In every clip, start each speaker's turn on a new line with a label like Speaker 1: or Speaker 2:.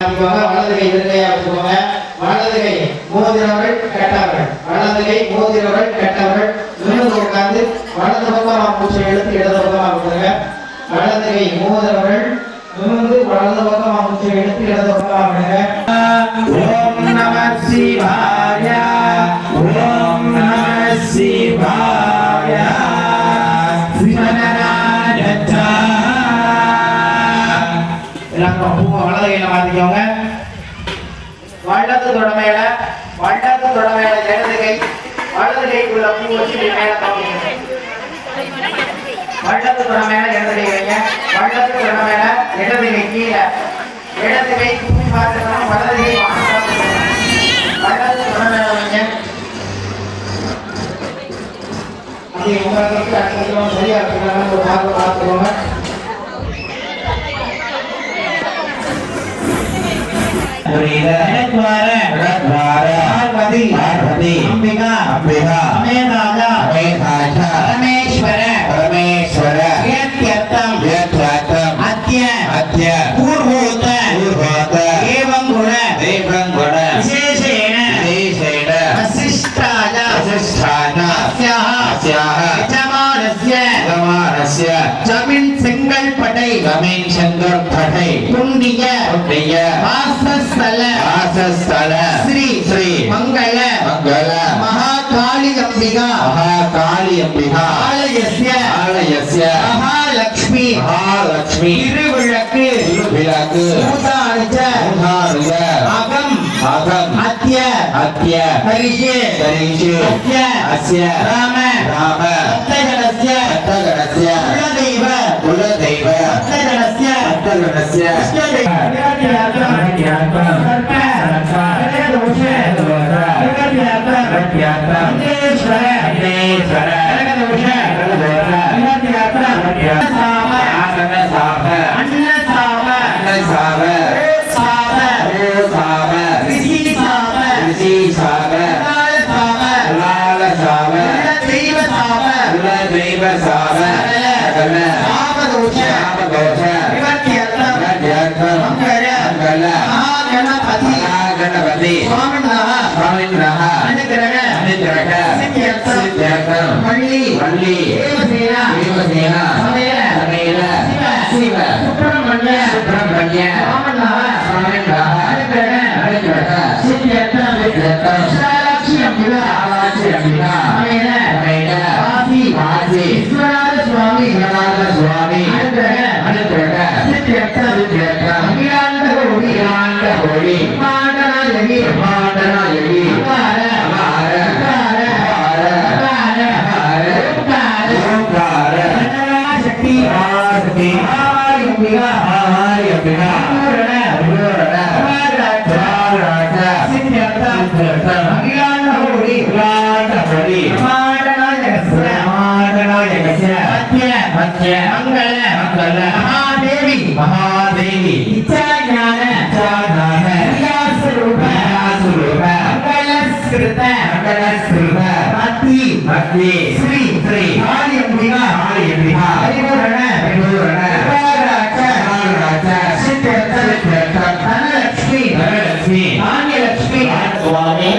Speaker 1: வலது கை இருக்கையா வச்சுக்கோங்க. வலது கை மோதிரவர்கள் கெட்டவர்கள், வலது கை மோதிரவர்கள் கெட்டவர்கள். நிமிர்ந்து உட்கார்ந்து வலது பக்கமா மூச்சை எடுத்து இடது பக்கமா விடுங்க. வலது கை மோதிரவர்கள் நிமிர்ந்து வலது பக்கமா மூச்சை எடுத்து இடது பக்கமா விடுங்க. ஓம் நம சிவாய, ஓம் நம சிவாய. வலது கையில மாத்திக்கோங்க. வலது தொடமையில இடது கை, வலது கைக்குள்ள பூ வச்சு மேல தூக்கிங்க. வலது தொடமையில இடது கை வைங்க. வலது தொடமையில இடது கை கீழே, இடது கை பூமி பார்த்துக்கணும், வலது கை வானம் பார்த்துக்கணும். வலது தொடமையில வைங்க. அப்படி உங்களுக்கு அடுத்த சரியா இருக்கிறாங்க ஒரு பார்த்துக்கோங்க. पार्वती अंबिका परमेश्वर अद्य पूर्वोत एवं गुण विशेषेण वसिष्ठाय यजमानस्य जमीन सेंगलपटै पुण्य वासस्थल श्री मंगल महाकाली अंबिका आलयस्य महालक्ष्मी திருவிளக்கு அகம் அத்ய ஹரிஷே அஸ்ய ராம அத்தகணஸ்ய குலதெய்வ அத்தகணஸ்ய गणपति वल्ली देवसेना समेत शिव सुब्रह्मण्य महादेवी ज्ञान भक्ति श्री कालियंबिका धनलक्ष्मी धान्यलक्ष्मी स्वामी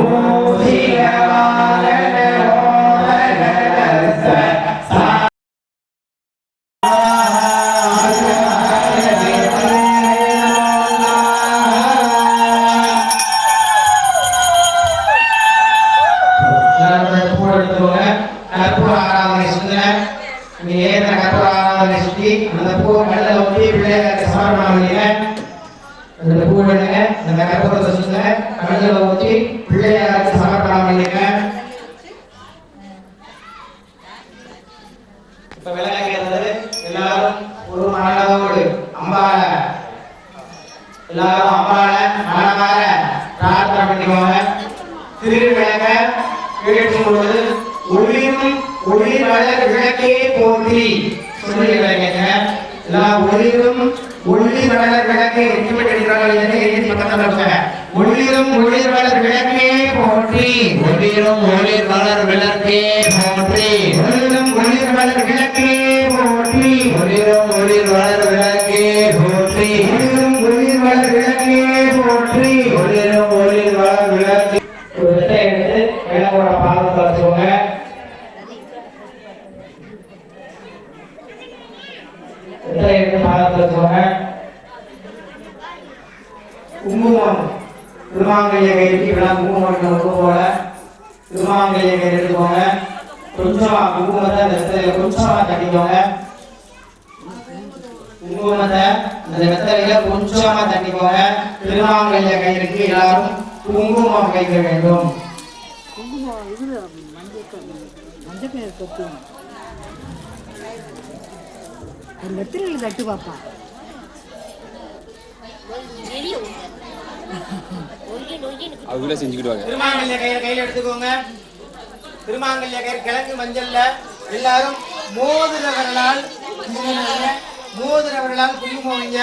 Speaker 1: Oh எல்லாரும் பூ எடுத்துக்கோங்க. கற்பூர ஆராதனை சுத்துங்க. நீ ஏற்ற கற்பூர ஆராதனை சுத்தி அந்த பூவை கல்லில் ஊற்றி பிள்ளையாருக்கு சமர்ப்பணம் பண்ணிடுங்க. அந்த பூ எடுங்க, அந்த கற்பூரத்தை சுத்துங்க, கல்லில் ஊற்றி பிள்ளையாருக்கு சமர்ப்பணம் பண்ணிடுங்க. இப்ப விளக்கேறது எல்லாரும் ஒரு மனதோடு அம்பாள எல்லாரும் அம்பாள மனமாற பிரார்த்தனை பண்ணிக்கோங்க. திருவிளக்க ஏற்றும் பொழுது ஒளிரும் ஒளி வளர் விளக்கே போற்றி சொல்லி விளக்கேங்க. எல்லாம் ஒளிரும் ஒளி வளர் விளக்கே ஒளிரும் ஒளி வளர் விளக்கே போற்றி ஒளிரும் ஒளி வளர் விளக்கே போற்றி ஒளிரும் ஒளி வளர் விளக்கே போற்றி ஒளிரும் ஒளி வளர் விளக்கே போற்றி ஒளிரும் ஒளி வளர் விளக்கே போற்றி ஒளிரும் ஒளி வளர் விளக்கே. ஒரு வெட்டை எடுத்து விளக்கோட பாதத்தை வச்சுக்கோங்க. வெட்டை எடுத்து பாதத்தை வச்சுக்கோங்க. குங்குமம் திருமாங்கல்ய கைக்கு குங்குமம் போல திருமாங்கல்ய கை எடுத்துக்கோங்க. கொஞ்சமா குங்குமத்தை அந்த வெத்தலையில கொஞ்சமா தட்டிக்கோங்க. குங்குமத்தை அந்த வெத்தலையில கொஞ்சமா தட்டிக்கோங்க. திருமாங்கல்ய கயிறுக்கு எல்லாரும் குங்குமம் வைக்க வேண்டும்.
Speaker 2: வெத்தலையில தட்டு பாப்பா.
Speaker 1: திருமாங்கல்ய கயிறு கையில எடுத்துக்கோங்க. திருமாங்கல்ய கயிறு கிழங்கு மஞ்சள்ல எல்லாரும் மோதிரவர்களால் குங்குமம் வைங்க.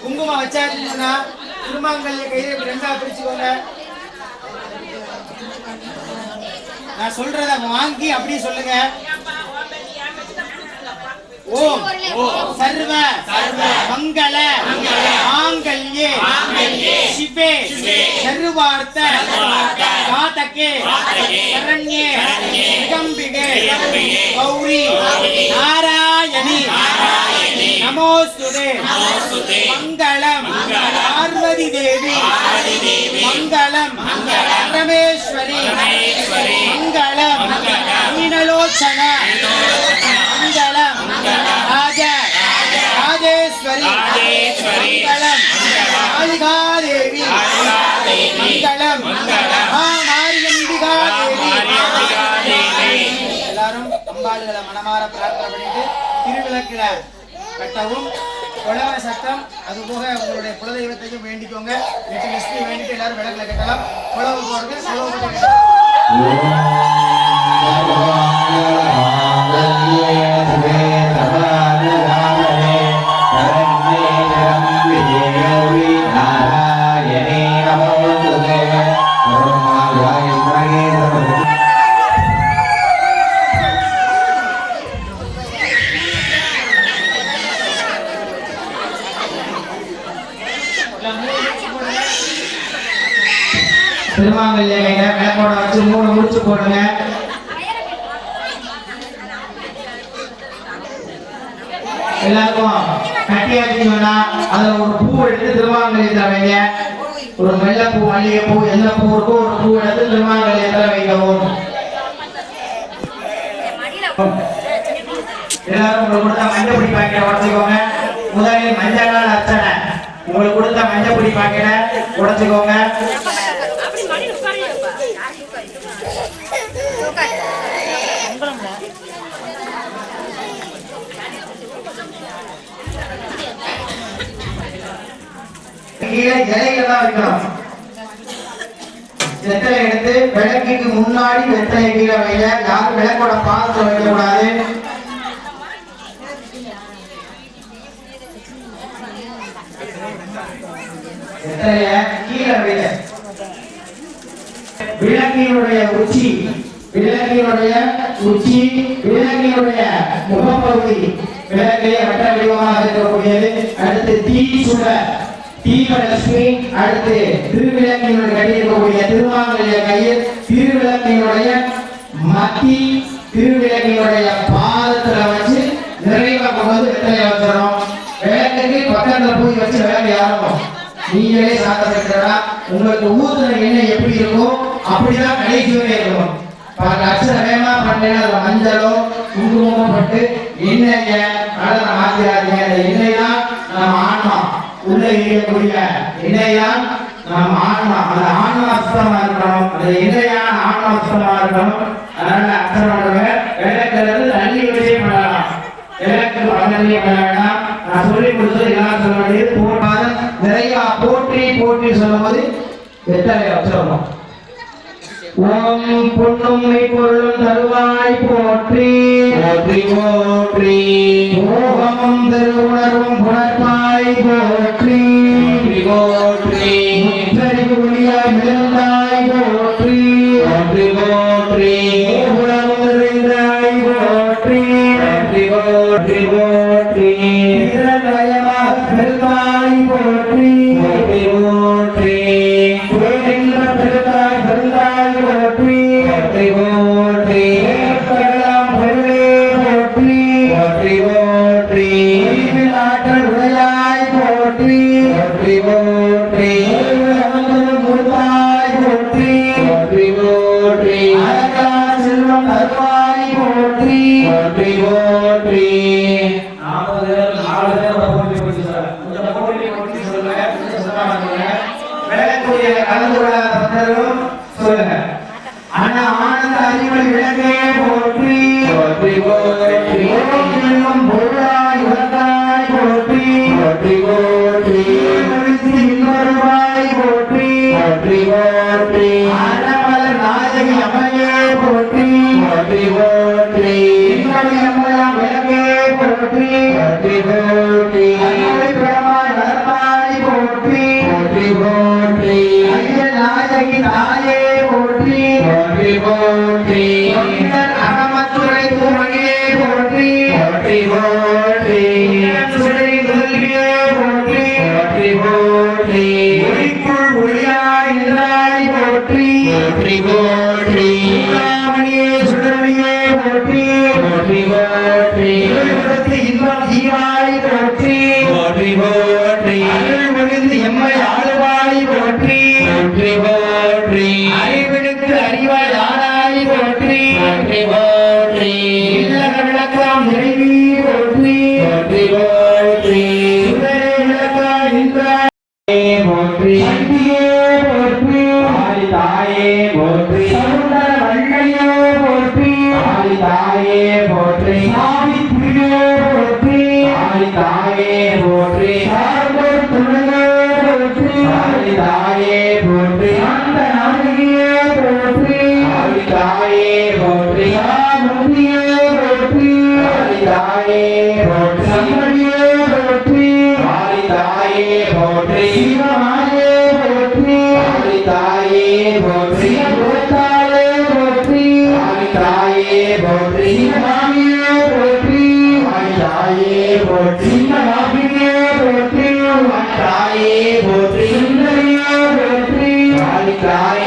Speaker 1: குங்குமம் வச்சாச்சுன்னா திருமாங்கல்ய கயிறு ரெண்டா பிரிச்சுக்கோங்க. நான் சொல்றத வாங்கி அப்படி சொல்லுங்க. ஓம் சர்வ மங்கள மாங்கல்யே சிவே சர்வார்த்த சாதகே சரண்யே திகம்பிகே கௌரி நாராயணி நமோஸ்துதே மங்களம் பார்வதி தேவி மங்களம் பரமேஸ்வரி மங்களம் மீனலோச்சன மங்களம் ராஜேஸ்வரி மங்களம் காளிகா தேவி மங்களம் மாரியம்பிகா தேவி. எல்லாரும் அம்பாளுகளை மனமாற பிரார்த்தனை பண்ணிட்டு திருவிளக்கில கட்டவும். குலவ சட்டம் அதுபோக உங்களுடைய குலதெய்வத்தையும் வேண்டிக்கோங்க. 8 லட்சுமி வேண்டிட்டு எல்லாரும் விளக்குல கட்டலாம். குலவு போறது திருமாங்கல்ய கையில விளக்கோட வச்சு 3 முடிச்சு போடுங்க. எல்லாருக்கும் கட்டியாச்சுன்னா அதுல ஒரு பூ எடுத்து திருமாங்கல்யத்துல வைங்க. ஒரு வெள்ளைப்பூ மல்லிகைப்பூ எந்த பூ இருக்கோ ஒரு பூ எடுத்து திருமாங்கல்யத்துல வைக்கவும். எல்லாரும் உங்களுக்கு கொடுத்த மஞ்சப்பொடி பாக்கெட்டை உடச்சுக்கோங்க. முதலில் மஞ்சளால் அர்ச்சனை. உங்களுக்கு கொடுத்த மஞ்சப்பொடி பாக்கெட்டை உடச்சுக்கோங்க. இலையில தான் வைக்கணும். வெத்தலை எடுத்து விளக்குக்கு முன்னாடி வெத்தலை கீழே வைங்க. யாரும் விளக்கோட பாதத்தை வைக்க கூடாது. வெத்தலைய கீழே வைங்க. விளக்கினுடைய உச்சி விளக்கினுடைய முகப்பகுதி விளக்கை வட்ட வடிவமாக இருக்கக்கூடியது. அடுத்து தீபலட்சுமி. அடுத்து திருவிளக்கினுடைய கட்டியிருக்கக்கூடிய திருமாங்கல்ய கயிறு திருவிளக்கினுடைய மத்தி திருவிளக்கினுடைய பாதத்துல வச்சு நிறைவா கொண்டு வந்து வெத்தலையை வச்சிடணும். விளக்குக்கு பக்கத்துல போய் வச்சு விளக்கு யாரும் நீங்களே சாப்பிட. உங்களுக்கு ஊத்துன எண்ணெய் எப்படி இருக்கோ அப்படிதான் கடைசி வரை இருக்கணும். அச்சர வேகமா பண்ணேன்னா அதுல மஞ்சளோ குங்குமமோ பட்டு எண்ணெய கடலை மாத்திராதீங்க. அந்த எண்ணெய் தான் நம்ம ஆன்மா, உள்ள இருக்கக்கூடிய எண்ணெய் தான் நம்ம ஆன்மா. அந்த ஆன்மா சுத்தமா இருக்கணும், அந்த எண்ணெயான ஆன்மா சுத்தமா இருக்கணும். அதனால அச்சரம் பண்ணுங்க. விளக்குறது தண்ணி வச்சே பண்ணலாம், விளக்கு பழனி பண்ண வேண்டாம். நான் சொல்லி கொடுத்தது எல்லாரும் சொல்ல வேண்டியது போட்டாத நிறைய போற்றி போற்றி சொல்லும் போது எத்தனை வச்சிடணும். ஓம் பொன்னுமை பொருளும் தருவாய் போற்றி போற்றி போற்றி. ஓகமும் திருவுணர்வும் புணர்வாய் போற்றி போற்றி. முத்தறிவு ஒளியாய் மிளந்தாய் போற்றி போற்றி போற்றி. உலகம் நிறைந்தாய் போற்றி போற்றி போற்றி போற்றி. இரண்டயமாக பெருந்தாய் போற்றி போற்றி போற்றி. பெருந்தாய் பெருந்தாய் போற்றி போற்றி போற்றி. கடலாம் பொருளே போற்றி போற்றி போற்றி. ஆற்றல் உடையாய் போற்றி போற்றி போற்றி. முழுதாய் போற்றி போற்றி போற்றி. செல்வம் தருவாய் போற்றி போற்றி போற்றி. சொல்லுங்க. அண்ணா ஆனந்த அறிவொளி விளக்கே போற்றி போற்றி போற்றி. பொருளாய் உலகாய் போற்றி போற்றி போற்றி. இன்னொருவாய் போற்றி போற்றி போற்றி. அண்ணமல நாயகி அம்மையே போற்றி போற்றி போற்றி. அம்மையாம் விளக்கே போற்றி போற்றி போற்றி. பிரமாய் வரமாய் போற்றி போற்றி போற்றி. நாயகி தாயே போற்றி போற்றி போற்றி. அகமத்துறை தூமணியே போற்றி போற்றி போற்றி. சுடரி முதலியே போற்றி போற்றி போற்றி. ஒளிக்குள் ஒளியாய் நின்றாய் போற்றி போற்றி போற்றி. மணியே சுடரியே போற்றி போற்றி போற்றி. இன்பம் ஜீவாய் போற்றி போற்றி போற்றி. ஒளிந்து எம்மை ஆளுவாய் போற்றி போற்றி போற்றி. அறிவினுக்கு அறிவாய் ஆனாய் போற்றி போற்றி போற்றி. இல்லக விளக்காம் நிறைவி போற்றி போற்றி போற்றி. விளக்காய் நின்றாய் போற்றி சக்தியே போற்றி. ஆதி தாயே போற்றி. சமுதர வள்ளையே போற்றி. ஆதி தாயே போற்றி. சாவித்திரியே போற்றி. ஆதி தாயே போற்றி. சார்போர் துணையே போற்றி. ஆதி தாயே போற்றி. அந்த நாயகியே போற்றி. ஆதி தாயே போற்றி. சாமுதியே போற்றி. ஆதி தாயே போற்றி. சமரியே போற்றி. ஆதி தாயே போற்றி. சிவமாயே போற்றி. ஆதி தாயே போற்றி. கோத்தாலே போற்றி. ஆதி தாயே போற்றி. சிவமாயே போற்றி. ஆதி தாயே போற்றி. சிவமாயே போற்றி. ஆதி தாயே போற்றி. சுந்தரியே போற்றி. ஆதி தாயே